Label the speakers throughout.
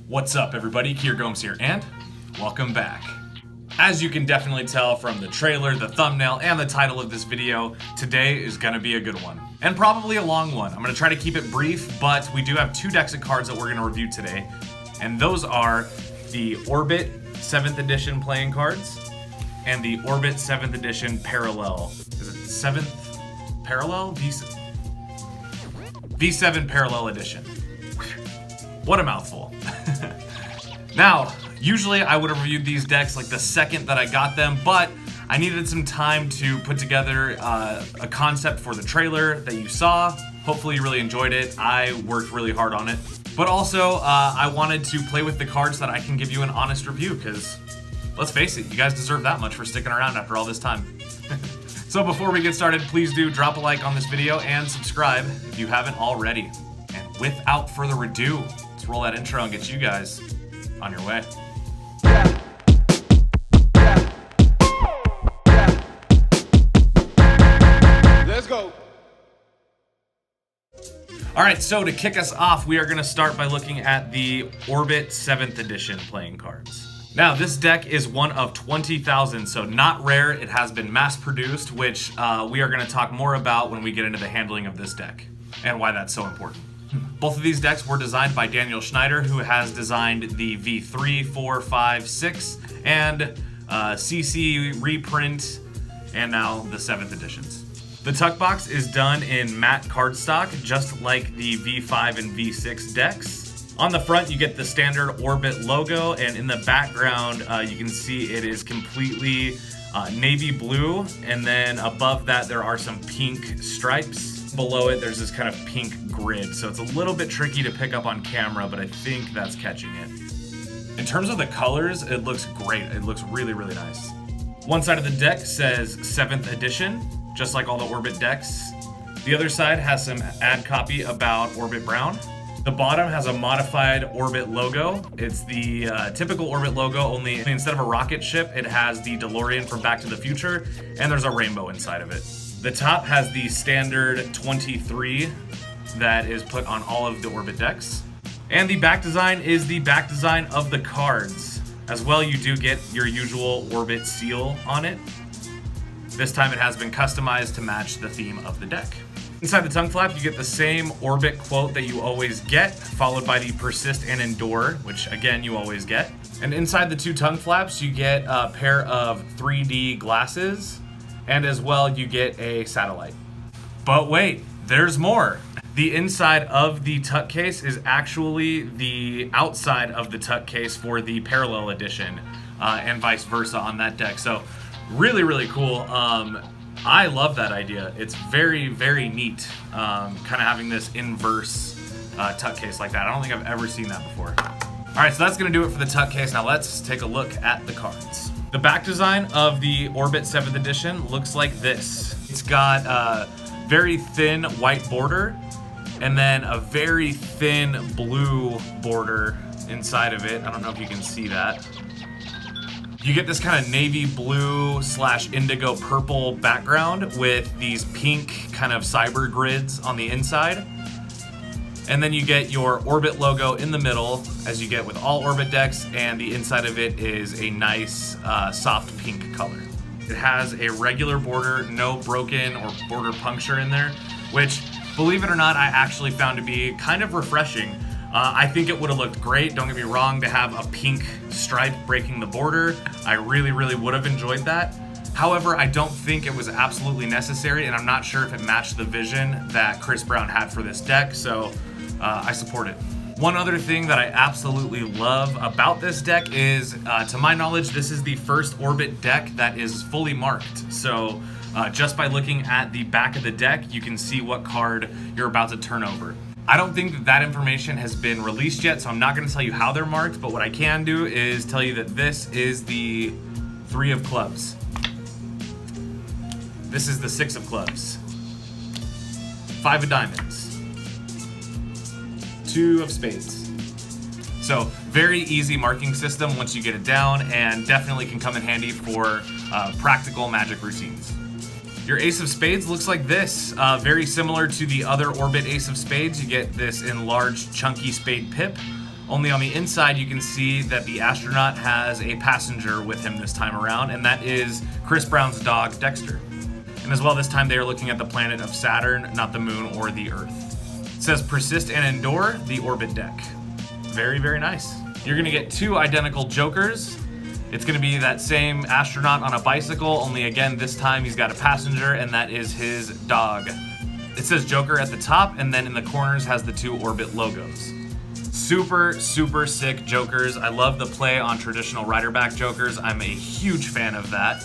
Speaker 1: What's up, everybody? Kier Gomes here, and welcome back. As you can definitely tell from the trailer, the thumbnail, and the title of this video, today is gonna be a good one. And probably a long one. I'm gonna try to keep it brief, but we do have two decks of cards that we're gonna review today. And those are the Orbit 7th edition playing cards and the Orbit 7th edition Parallel. Is it 7th Parallel? V7 Parallel Edition. What a mouthful. Now, usually I would have reviewed these decks like the second that I got them, but I needed some time to put together a concept for the trailer that you saw. Hopefully you really enjoyed it. I worked really hard on it. But also, I wanted to play with the cards so that I can give you an honest review, because let's face it, you guys deserve that much for sticking around after all this time. So before we get started, please do drop a like on this video and subscribe if you haven't already. And without further ado, let's roll that intro and get you guys on your way.
Speaker 2: Let's go.
Speaker 1: All right, so to kick us off, we are going to start by looking at the Orbit 7th edition playing cards. Now, this deck is one of 20,000, so not rare. It has been mass-produced, which we are going to talk more about when we get into the handling of this deck and why that's so important. Both of these decks were designed by Daniel Schneider, who has designed the V3, 4, 5, 6, and CC reprint, and now the 7th editions. The tuck box is done in matte cardstock, just like the V5 and V6 decks. On the front, you get the standard Orbit logo, and in the background, you can see it is completely navy blue, and then above that, there are some pink stripes. Below it, there's this kind of pink grid, so it's a little bit tricky to pick up on camera, but I think that's catching it. In terms of the colors, it looks great. It looks really, really nice. One side of the deck says 7th edition, just like all the Orbit decks. The other side has some ad copy about Orbit Brown. The bottom has a modified Orbit logo. It's the typical Orbit logo, only instead of a rocket ship, it has the DeLorean from Back to the Future, and there's a rainbow inside of it. The top has the standard 23 that is put on all of the Orbit decks. And the back design is the back design of the cards. As well, you do get your usual Orbit seal on it. This time it has been customized to match the theme of the deck. Inside the tongue flap, you get the same Orbit quote that you always get, followed by the persist and endure, which again, you always get. And inside the two tongue flaps, you get a pair of 3D glasses, and as well, you get a satellite. But wait, there's more. The inside of the tuck case is actually the outside of the tuck case for the Parallel Edition, and vice versa on that deck. So really, really cool. I love that idea. It's very, very neat, kind of having this inverse tuck case like that. I don't think I've ever seen that before. All right, so that's gonna do it for the tuck case. Now let's take a look at the cards. The back design of the Orbit 7th edition looks like this. It's got a very thin white border and then a very thin blue border inside of it. I don't know if you can see that. You get this kind of navy blue / indigo purple background with these pink kind of cyber grids on the inside. And then you get your Orbit logo in the middle, as you get with all Orbit decks, and the inside of it is a nice soft pink color. It has a regular border, no broken or border puncture in there, which, believe it or not, I actually found to be kind of refreshing. I think it would have looked great, don't get me wrong, to have a pink stripe breaking the border. I really, really would have enjoyed that. However, I don't think it was absolutely necessary, and I'm not sure if it matched the vision that Chris Brown had for this deck, so I support it. One other thing that I absolutely love about this deck is, to my knowledge, this is the first Orbit deck that is fully marked. So just by looking at the back of the deck, you can see what card you're about to turn over. I don't think that information has been released yet, so I'm not gonna tell you how they're marked, but what I can do is tell you that this is the 3 of clubs. This is the 6 of clubs. 5 of diamonds. 2 of spades. So very easy marking system once you get it down, and definitely can come in handy for practical Magic routines. Your Ace of Spades looks like this, very similar to the other Orbit Ace of Spades. You get this enlarged chunky spade pip, only on the inside you can see that the astronaut has a passenger with him this time around, and that is Chris Brown's dog, Dexter. And as well, this time they are looking at the planet of Saturn, not the moon or the Earth. It says persist and endure, the orbit deck. Very, very nice. You're gonna get 2 identical Jokers. It's gonna be that same astronaut on a bicycle, only again, this time he's got a passenger, and that is his dog. It says Joker at the top, and then in the corners has the 2 orbit logos. Super, super sick Jokers. I love the play on traditional rider-back Jokers. I'm a huge fan of that.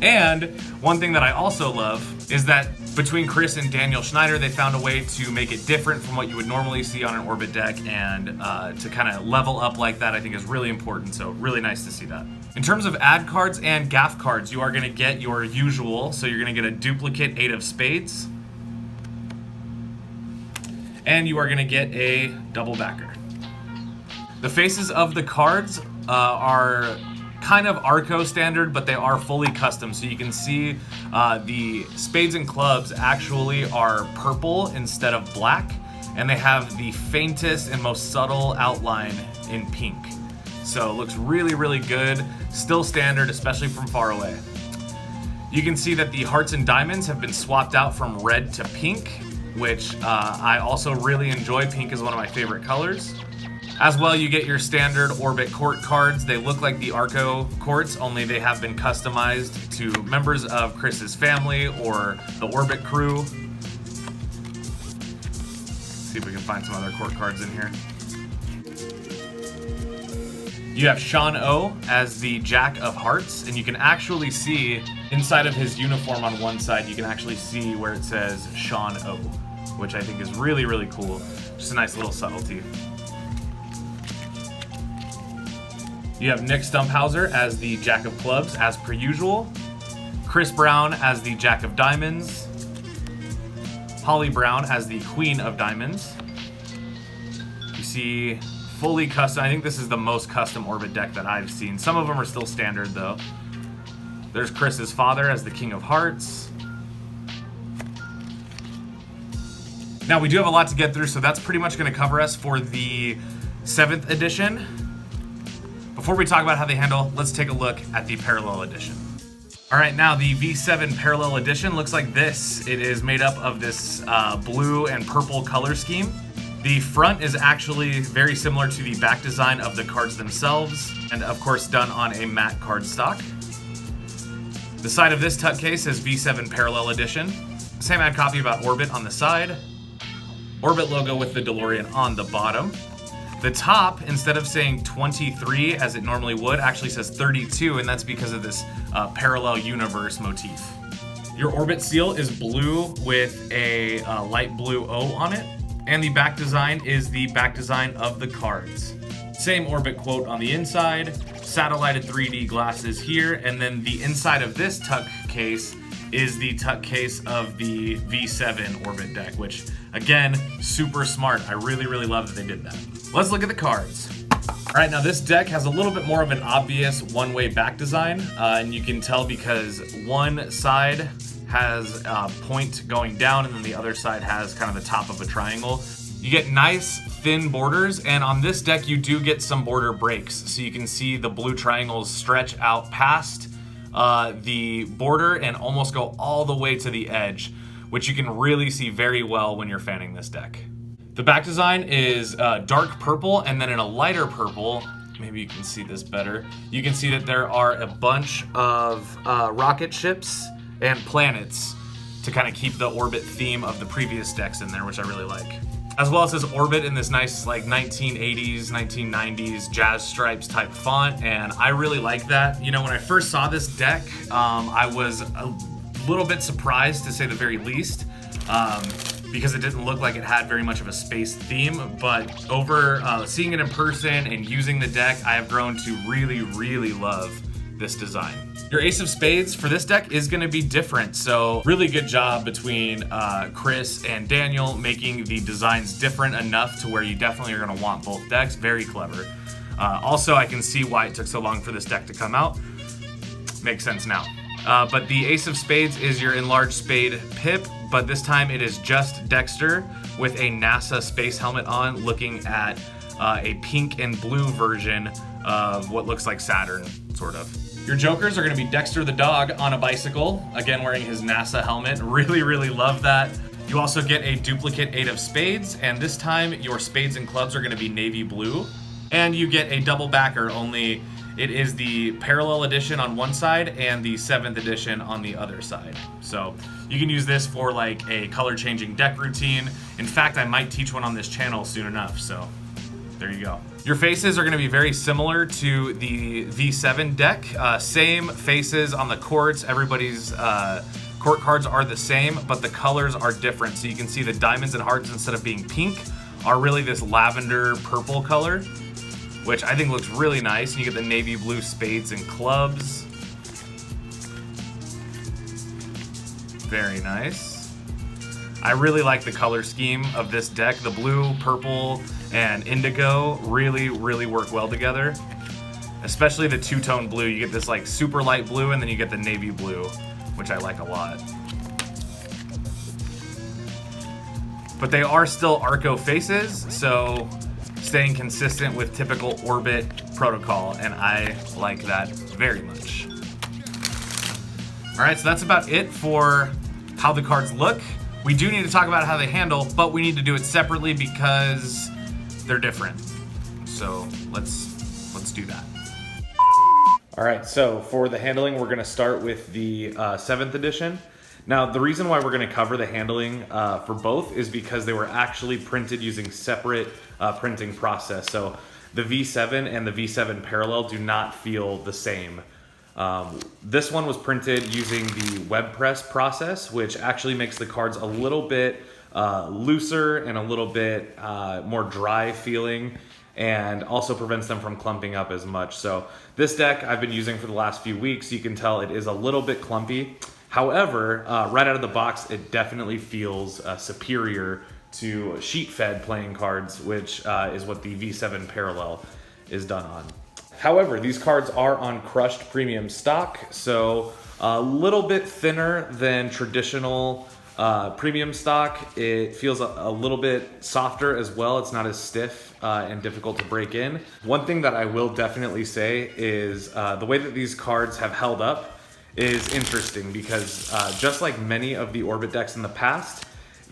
Speaker 1: And one thing that I also love is that between Chris and Daniel Schneider, they found a way to make it different from what you would normally see on an orbit deck, and to kind of level up like that I think is really important, so really nice to see that. In terms of ad cards and gaff cards, you are going to get your usual, so you're going to get a duplicate 8 of spades, and you are going to get a double backer. The faces of the cards are kind of Arco standard, but they are fully custom. So you can see the spades and clubs actually are purple instead of black, and they have the faintest and most subtle outline in pink. So it looks really, really good. Still standard, especially from far away. You can see that the hearts and diamonds have been swapped out from red to pink, which I also really enjoy. Pink is one of my favorite colors. As well, you get your standard orbit court cards. They look like the Arco courts, only they have been customized to members of Chris's family or the orbit crew. See if we can find some other court cards in here. You have Sean O as the Jack of Hearts, and you can actually see inside of his uniform on one side, you can actually see where it says Sean O, which I think is really, really cool. Just a nice little subtlety. You have Nick Stumphauser as the Jack of Clubs, as per usual. Chris Brown as the Jack of Diamonds. Holly Brown as the Queen of Diamonds. You see fully custom. I think this is the most custom orbit deck that I've seen. Some of them are still standard though. There's Chris's father as the King of Hearts. Now we do have a lot to get through, so that's pretty much going to cover us for the 7th edition. Before we talk about how they handle, let's take a look at the Parallel Edition. All right, now the V7 Parallel Edition looks like this. It is made up of this blue and purple color scheme. The front is actually very similar to the back design of the cards themselves, and of course done on a matte cardstock. The side of this tuck case is V7 Parallel Edition. Same ad copy about Orbit on the side. Orbit logo with the DeLorean on the bottom. The top, instead of saying 23 as it normally would, actually says 32, and that's because of this parallel universe motif. Your orbit seal is blue with a light blue O on it, and the back design is the back design of the cards. Same orbit quote on the inside, satellited 3D glasses here, and then the inside of this tuck case is the tuck case of the V7 orbit deck, which again, super smart. I really, really love that they did that. Let's look at the cards. All right, now this deck has a little bit more of an obvious one-way back design, and you can tell because one side has a point going down, and then the other side has kind of the top of a triangle. You get nice thin borders, and on this deck you do get some border breaks, so you can see the blue triangles stretch out past the border and almost go all the way to the edge, which you can really see very well when you're fanning this deck. The back design is dark purple, and then in a lighter purple, maybe you can see this better, you can see that there are a bunch of rocket ships and planets to kind of keep the orbit theme of the previous decks in there, which I really like. As well as this orbit in this nice like 1980s, 1990s jazz stripes type font, and I really like that. You know, when I first saw this deck, I was a little bit surprised to say the very least, because it didn't look like it had very much of a space theme, but over seeing it in person and using the deck, I have grown to really, really love this design. Your Ace of Spades for this deck is going to be different, so really good job between Chris and Daniel making the designs different enough to where you definitely are going to want both decks. Very clever. Also, I can see why it took so long for this deck to come out. Makes sense now. But the Ace of Spades is your enlarged spade pip, but this time it is just Dexter with a NASA space helmet on, looking at a pink and blue version of what looks like Saturn, sort of. Your jokers are going to be Dexter the dog on a bicycle, again wearing his NASA helmet. Really, really love that. You also get a duplicate 8 of spades, and this time your spades and clubs are going to be navy blue. And you get a double backer, only it is the parallel edition on one side and the 7th edition on the other side. So you can use this for like a color changing deck routine. In fact, I might teach one on this channel soon enough, so there you go. Your faces are going to be very similar to the V7 deck. Same faces on the courts. Everybody's court cards are the same, but the colors are different. So you can see the diamonds and hearts, instead of being pink, are really this lavender purple color, which I think looks really nice. You get the navy blue spades and clubs. Very nice. I really like the color scheme of this deck. The blue, purple, and indigo really, really work well together. Especially the two-tone blue. You get this like super light blue, and then you get the navy blue, which I like a lot. But they are still Arco faces, so staying consistent with typical Orbit protocol, and I like that very much. All right, so that's about it for how the cards look. We do need to talk about how they handle, but we need to do it separately because they're different. So let's do that. All right, so for the handling, we're gonna start with the 7th edition. Now, the reason why we're gonna cover the handling for both is because they were actually printed using separate printing process. So the V7 and the V7 Parallel do not feel the same. This one was printed using the web press process, which actually makes the cards a little bit looser and a little bit more dry feeling, and also prevents them from clumping up as much. So this deck I've been using for the last few weeks. You can tell it is a little bit clumpy. However, right out of the box, it definitely feels superior to sheet-fed playing cards, which is what the V7 Parallel is done on. However, these cards are on crushed premium stock, so a little bit thinner than traditional premium stock. It feels a little bit softer as well. It's not as stiff and difficult to break in. One thing that I will definitely say is the way that these cards have held up is interesting, because just like many of the Orbit decks in the past,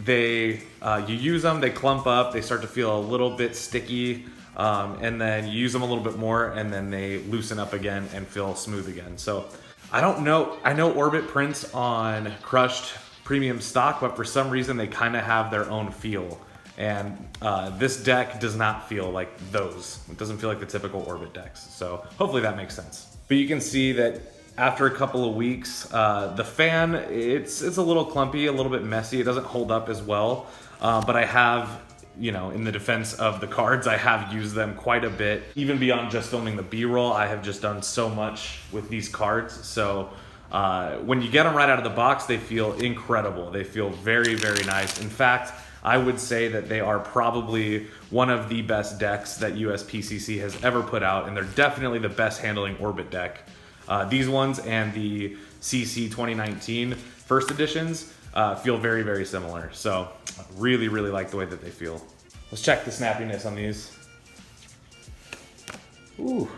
Speaker 1: you use them, they clump up, they start to feel a little bit sticky, and then you use them a little bit more and then they loosen up again and feel smooth again. So I don't know, I know Orbit prints on crushed premium stock, but for some reason they kind of have their own feel. And this deck does not feel like those. It doesn't feel like the typical Orbit decks. So hopefully that makes sense. But you can see that after a couple of weeks, the fan, it's a little clumpy, a little bit messy. It doesn't hold up as well. But I have, you know, in the defense of the cards, I have used them quite a bit. Even beyond just filming the B-roll, I have just done so much with these cards. So when you get them right out of the box, they feel incredible. They feel very, very nice. In fact, I would say that they are probably one of the best decks that USPCC has ever put out, and they're definitely the best handling Orbit deck. These ones and the CC 2019 first editions feel very, very similar. So really, really like the way that they feel. Let's check the snappiness on these. Ooh.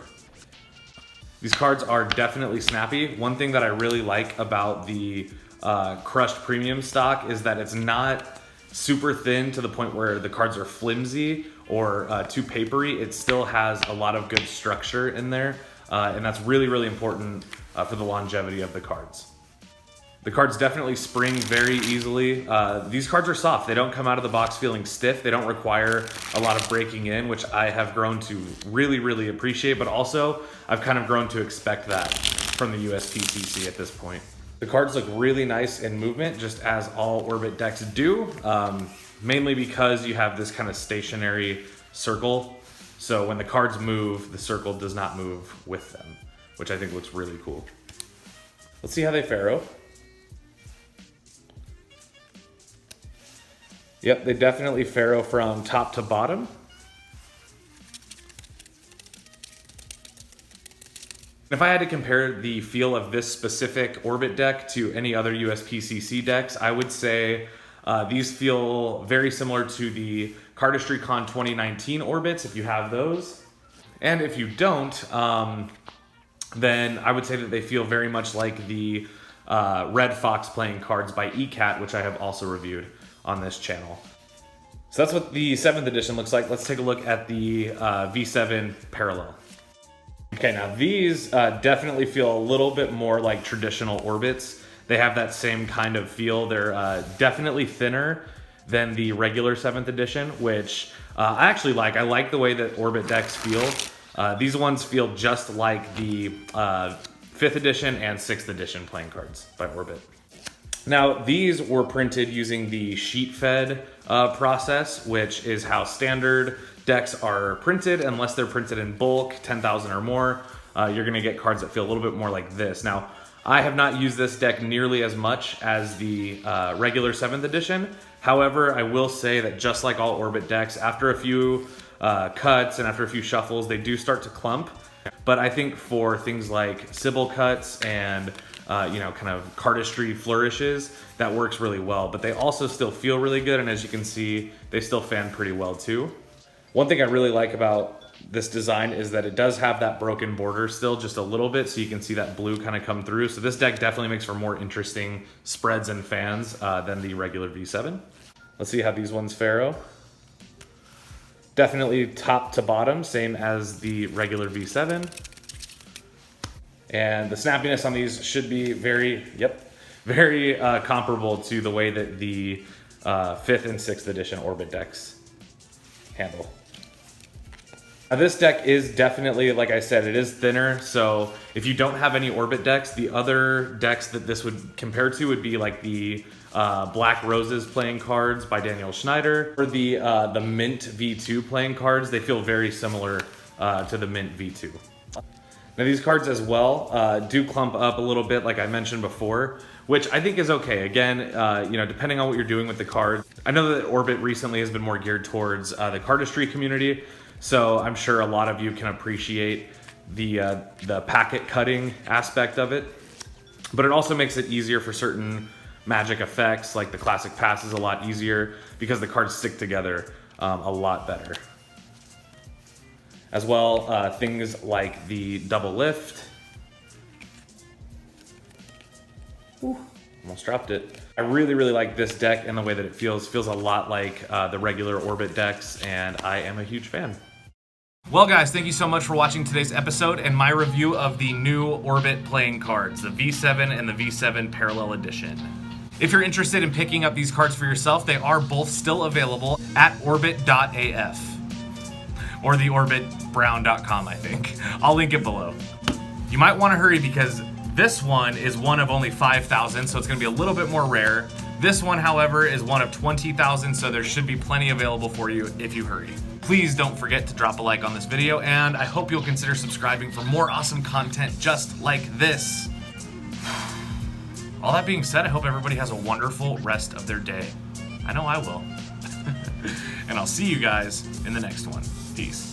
Speaker 1: These cards are definitely snappy. One thing that I really like about the crushed premium stock is that it's not super thin to the point where the cards are flimsy or too papery. It still has a lot of good structure in there. And that's really, really important for the longevity of the cards. The cards definitely spring very easily. These cards are soft. They don't come out of the box feeling stiff. They don't require a lot of breaking in, which I have grown to really, really appreciate, but also I've kind of grown to expect that from the USPCC at this point. The cards look really nice in movement, just as all Orbit decks do, mainly because you have this kind of stationary circle. So when the cards move, the circle does not move with them, which I think looks really cool. Let's see how they faro. Yep, they definitely faro from top to bottom. If I had to compare the feel of this specific Orbit deck to any other USPCC decks, I would say these feel very similar to the Cardistry Con 2019 Orbits, if you have those. And if you don't, then I would say that they feel very much like the Red Fox playing cards by ECAT, which I have also reviewed on this channel. So that's what the 7th edition looks like. Let's take a look at the V7 Parallel. Okay, now these definitely feel a little bit more like traditional Orbits. They have that same kind of feel. They're definitely thinner than the regular 7th edition, which I actually like. I like the way that Orbit decks feel. These ones feel just like the 5th edition and 6th edition playing cards by Orbit. Now, these were printed using the sheet-fed process, which is how standard decks are printed. Unless they're printed in bulk, 10,000 or more, you're gonna get cards that feel a little bit more like this. Now, I have not used this deck nearly as much as the regular 7th edition. However, I will say that just like all Orbit decks, after a few cuts and after a few shuffles, they do start to clump. But I think for things like Sybil cuts and kind of cardistry flourishes, that works really well. But they also still feel really good, and as you can see, they still fan pretty well too. One thing I really like about this design is that it does have that broken border still just a little bit, so you can see that blue kind of come through. So this deck definitely makes for more interesting spreads and fans than the regular V7. Let's see how these ones fare. Definitely top to bottom, same as the regular V7. And the snappiness on these should be very comparable to the way that the 5th and 6th edition Orbit decks handle. Now, this deck is definitely, like I said, it is thinner. So if you don't have any Orbit decks, the other decks that this would compare to would be like the Black Roses playing cards by Daniel Schneider, or the Mint V2 playing cards. They feel very similar to the Mint V2. Now these cards as well do clump up a little bit, like I mentioned before, which I think is okay. Again, depending on what you're doing with the card. I know that Orbit recently has been more geared towards the cardistry community, so I'm sure a lot of you can appreciate the packet cutting aspect of it. But it also makes it easier for certain magic effects, like the classic pass is a lot easier because the cards stick together a lot better. As well, things like the double lift. Ooh, almost dropped it. I really, really like this deck and the way that it feels. Feels a lot like the regular Orbit decks, and I am a huge fan. Well guys, thank you so much for watching today's episode and my review of the new Orbit playing cards, the V7 and the V7 Parallel Edition. If you're interested in picking up these cards for yourself, they are both still available at orbit.af. Or the orbitbrown.com, I think. I'll link it below. You might want to hurry because this one is one of only 5,000, so it's going to be a little bit more rare. This one, however, is one of 20,000, so there should be plenty available for you if you hurry. Please don't forget to drop a like on this video, and I hope you'll consider subscribing for more awesome content just like this. All that being said, I hope everybody has a wonderful rest of their day. I know I will. And I'll see you guys in the next one. Peace.